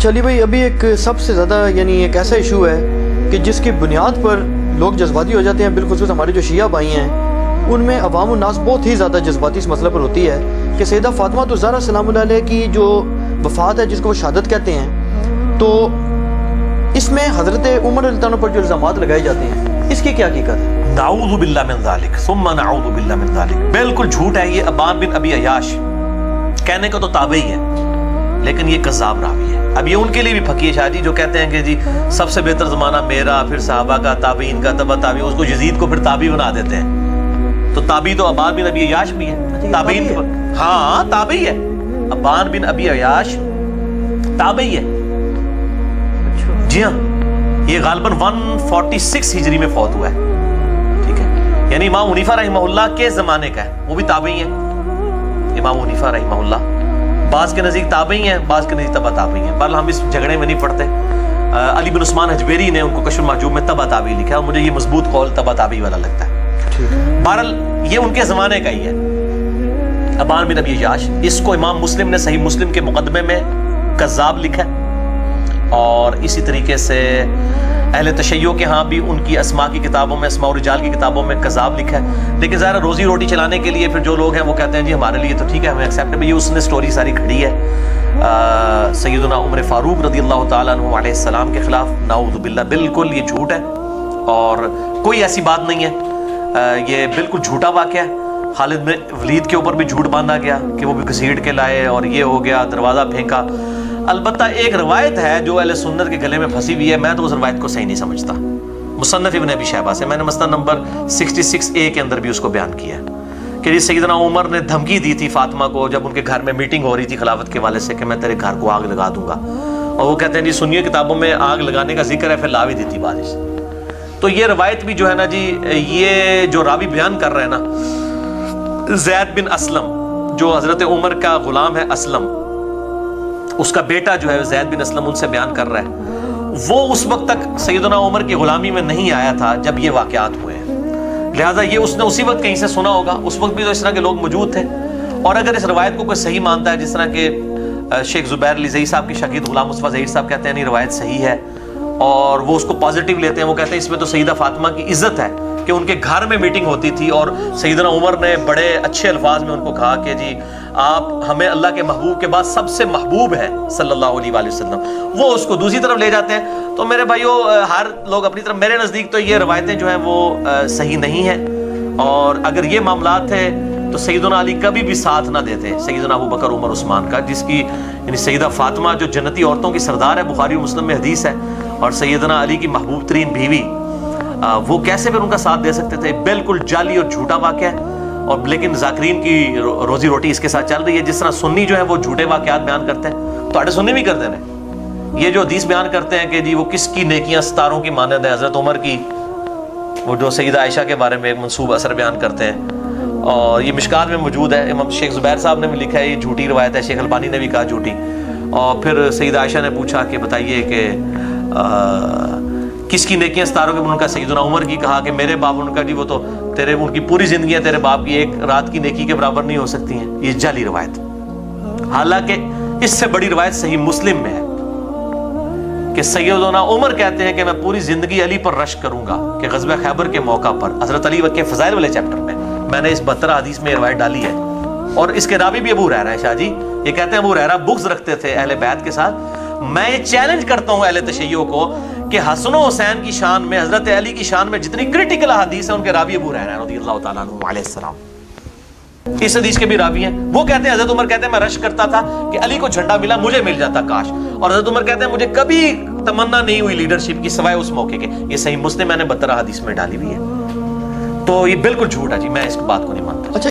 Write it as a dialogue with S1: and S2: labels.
S1: اچھا علی بھائی، ابھی ایک سب سے زیادہ یعنی ایک ایسا ایشو ہے کہ جس کی بنیاد پر لوگ جذباتی ہو جاتے ہیں، بالخصوص ہمارے جو شیعہ بھائی ہیں ان میں عوام الناس بہت ہی زیادہ جذباتی اس مسئلے پر ہوتی ہے کہ سیدہ فاطمہ الزہرا سلام اللہ علیہ کی جو وفات ہے، جس کو وہ شہادت کہتے ہیں، تو اس میں حضرت عمر رضی اللہ عنہ پر جو الزامات لگائے جاتے ہیں، اس کی کیا حقیقت ہے؟
S2: نعوذ باللہ من ذالک ثم نعوذ باللہ من ذالک، بالکل جھوٹ ہے یہ۔ ابان بن ابی عیاش کہنے کو تو تابعی ہے لیکن یہ کذاب راوی ہے۔ اب یہ ان کے لیے بھی پھکی ہے شاہ جی، جو کہتے ہیں کہ جی سب سے بہتر زمانہ میرا، پھر صحابہ کا، تابعین کا، تبع تابعین، اس کو یزید کو پھر تابعی بنا دیتے ہیں۔ تو تابعی تو ابان بن ابی عیاش بھی ہے، تابعین کے، ہاں تابعی ہے، ابان بن ابی عیاش تابعی ہے، جی ہاں۔ یہ غالباً 146 ہجری میں فوت ہوا ہے، ٹھیک ہے، یعنی امام حنیفہ رحمہ اللہ کے زمانے کا ہے، وہ بھی تابعی ہے امام حنیفہ رحمہ اللہ۔ بعض کے نزدیک تابعی ہیں، بعض کے نزدیک تبع تابعی ہیں، بہرحال ہم اس جھگڑے میں نہیں پڑتے۔ علی بن عثمان حجویری نے ان کو کشف المحجوب میں تبع تابعی لکھا ہے، اور مجھے یہ مضبوط قول تبع تابعی والا لگتا ہے۔ بہرحال یہ ان کے زمانے کا ہی ہے، ابان بن ابی عیاش۔ اس کو امام مسلم نے صحیح مسلم کے مقدمے میں کذاب لکھا ہے، اور اسی طریقے سے اہل تشیع کے ہاں بھی ان کی اسماء کی کتابوں میں، اسماء الرجال کی کتابوں میں کذاب لکھا ہے۔ لیکن ظاہر روزی روٹی چلانے کے لیے پھر جو لوگ ہیں وہ کہتے ہیں جی ہمارے لیے تو ٹھیک ہے، ہمیں ایکسیپٹ ہے، یہ اس نے سٹوری ساری کھڑی ہے سیدنا عمر فاروق رضی اللہ تعالیٰ عنہ علیہ السلام کے خلاف، نعوذ باللہ، بالکل یہ جھوٹ ہے اور کوئی ایسی بات نہیں ہے، یہ بالکل جھوٹا واقعہ ہے۔ خالد بن ولید کے اوپر بھی جھوٹ باندھا گیا کہ وہ بھی گھسیٹ کے لائے اور یہ ہو گیا، دروازہ پھینکا۔ البتہ ایک روایت ہے جو اہل سنت کے گلے میں پھنسی ہوئی ہے، میں تو اس روایت کو صحیح نہیں سمجھتا، مصنف ابن ابی شیبہ سے، میں نے مسند نمبر 66A کے اندر بھی اس کو بیان کیا ہے کہ جی سیدنا عمر نے دھمکی دی تھی فاطمہ کو جب ان کے گھر میں میٹنگ ہو رہی تھی خلافت کے والے سے کہ میں تیرے گھر کو آگ لگا دوں گا، اور وہ کہتے ہیں جی سنیے کتابوں میں آگ لگانے کا ذکر ہے، پھر لا بھی دی تھی بارش۔ تو یہ روایت بھی جو ہے نا جی، یہ جو راوی بیان کر رہے ہیں نا، زید بن اسلم جو حضرت عمر کا غلام ہے، اسلم اس کا بیٹا جو ہے زید بن اسلم، ان سے بیان کر رہا ہے، وہ اس وقت تک سیدنا عمر کی غلامی میں نہیں آیا تھا جب یہ واقعات ہوئے ہیں، لہٰذا یہ اس نے اسی وقت کہیں سے سنا ہوگا، اس وقت بھی تو اس طرح کے لوگ موجود تھے۔ اور اگر اس روایت کو کوئی صحیح مانتا ہے، جس طرح کہ شیخ زبیر علی زئی صاحب کے شاگرد غلام مصطفیٰ ظہیر صاحب کہتے ہیں نہیں روایت صحیح ہے، اور وہ اس کو پازیٹیو لیتے ہیں، وہ کہتے ہیں اس میں تو سیدہ فاطمہ کی عزت ہے کہ ان کے گھر میں میٹنگ ہوتی تھی اور سیدنا عمر نے بڑے اچھے الفاظ میں ان کو کہا کہ جی آپ ہمیں اللہ کے محبوب کے بعد سب سے محبوب ہے صلی اللہ علیہ وآلہ وسلم، وہ اس کو دوسری طرف لے جاتے ہیں۔ تو میرے بھائیو، ہر لوگ اپنی طرف، میرے نزدیک تو یہ روایتیں جو ہیں وہ صحیح نہیں ہیں، اور اگر یہ معاملات تھے تو سیدنا علی کبھی بھی ساتھ نہ دیتے سیدنا ابو بکر عمر عثمان کا، جس کی یعنی سیدہ فاطمہ جو جنتی عورتوں کی سردار ہے، بخاری و مسلم میں حدیث ہے، اور سیدنا علی کی محبوب ترین بیوی، وہ کیسے پھر ان کا ساتھ دے سکتے تھے؟ بالکل جعلی اور جھوٹا واقعہ ہے، اور لیکن ذاکرین کی روزی روٹی اس کے ساتھ چل رہی ہے۔ جس طرح سنی جو ہے وہ جھوٹے واقعات بیان کرتے ہیں، تو اڑے سنی بھی کرتے ہیں، یہ جو حدیث بیان کرتے ہیں کہ جی وہ کس کی نیکیاں ستاروں کی مانند ہیں، حضرت عمر کی، وہ جو سیدہ عائشہ کے بارے میں ایک منسوب اثر بیان کرتے ہیں، اور یہ مشکات میں موجود ہے، امام شیخ زبیر صاحب نے بھی لکھا ہے یہ جھوٹی روایت ہے، شیخ البانی نے بھی کہا جھوٹی۔ اور پھر سیدہ عائشہ نے پوچھا کہ بتائیے کہ کس کی نیکیاں ستاروں کے، ان کا سیدنا عمر کی کہا کہ میرے باپ، ان کا جی وہ تو تیرے، ان کی پوری زندگیاں تیرے باپ کی ایک رات کی نیکی کے برابر نہیں ہو سکتی ہیں۔ یہ جعلی روایت، حالانکہ اس سے بڑی روایت صحیح مسلم میں ہے کہ سیدنا عمر کہتے ہیں کہ میں پوری زندگی علی پر رشک کروں گا، کہ غزوہ خیبر کے موقع پر حضرت علی کے فضائل والے چیپٹر میں نے اس 72 حدیث میں روایت ڈالی ہے، اور اس کے راوی بھی ابو ہریرہ ہے شاہ جی۔ یہ کہتے ہیں ابو ہریرہ بغض رکھتے تھے اہل بیت کے ساتھ۔ میں یہ چیلنج کرتا ہوں اہل تشیع کو کہ حسن و حسین کی شان میں، حضرت علی کی شان میں جتنی کرٹیکل حدیث ہیں ان کے راوی ابو ہریرہ رضی اللہ تعالیٰ عنہ علیہ السلام، اس حدیث کے بھی راوی ہیں۔ وہ کہتے ہیں حضرت عمر کہتے ہیں میں رشک کرتا تھا کہ علی کو جھنڈا ملا مجھے مل جاتا کاش، اور حضرت عمر کہتے ہیں مجھے کبھی تمنا نہیں ہوئی لیڈرشپ کی سوائے اس موقع کے۔ یہ صحیح مسلم میں نے 72 حدیث میں ڈالی ہوئی ہے، تو یہ بالکل جھوٹ ہے جی، میں اس بات کو نہیں